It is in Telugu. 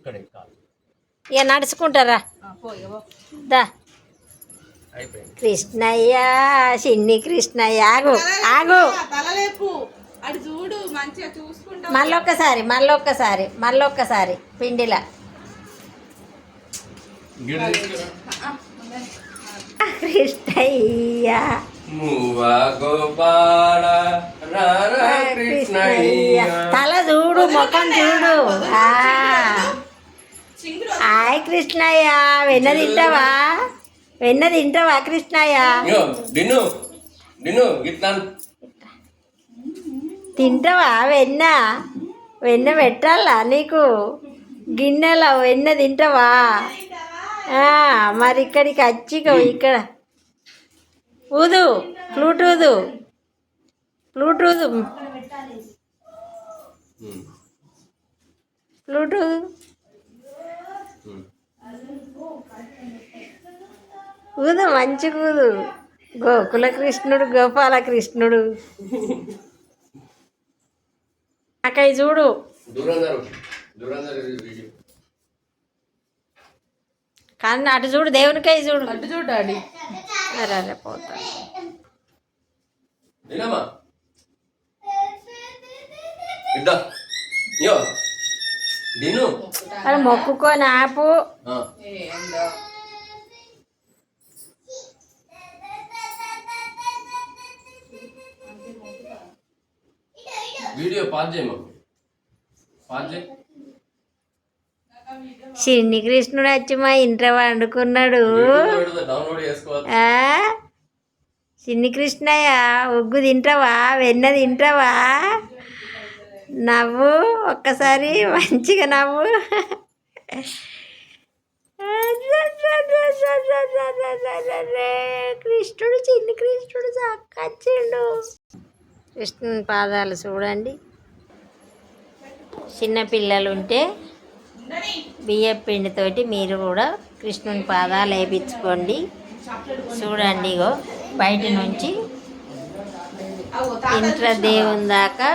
ఇక నడుచుకుంటారా దా కృష్ణయ్య చిన్ని కృష్ణయ్య ఆగు ఆగు మళ్ళొక్కసారి పిండిలా కృష్ణయ్య కృష్ణయ్య తల చూడు ముఖం చూడు హాయ్ కృష్ణయ్య వెన్న తింటావా కృష్ణయ్య తింటావా వెన్న పెట్టాలా నీకు గిన్నెలో వెన్న తింటావా మరి ఇక్కడికి వచ్చి ఇక్కడ ఊదు ఫ్లూట్ ఊదు ఊదు మంచిగా ఊదు గోకుల కృష్ణుడు గోపాల కృష్ణుడు నాకై చూడు కానీ అటు చూడు దేవునికై చూడు అటు చూడు డాడీ అరే పోతా అరే మొక్కుకొని ఆపు వీడియో పాజ్ చేయమా పాజ్ చేయి చిన్ని కృష్ణుడు వచ్చి మా ఇంట్లో వండుకున్నాడు చిన్ని కృష్ణయ్య ఉగ్గు తింటావా వెన్న తింటావా నవ్వు ఒక్కసారి మంచిగా నవ్వు కృష్ణుడు చిన్ని కృష్ణుడు చక్కచ్చిండు కృష్ణుని పాదాలు చూడండి చిన్నపిల్లలు ఉంటే బియ్యం పిండితోటి మీరు కూడా కృష్ణుని పాదాలు వేయించుకోండి చూడండి ఇగో బయట నుంచి ఇంట్లో దేవుని దాకా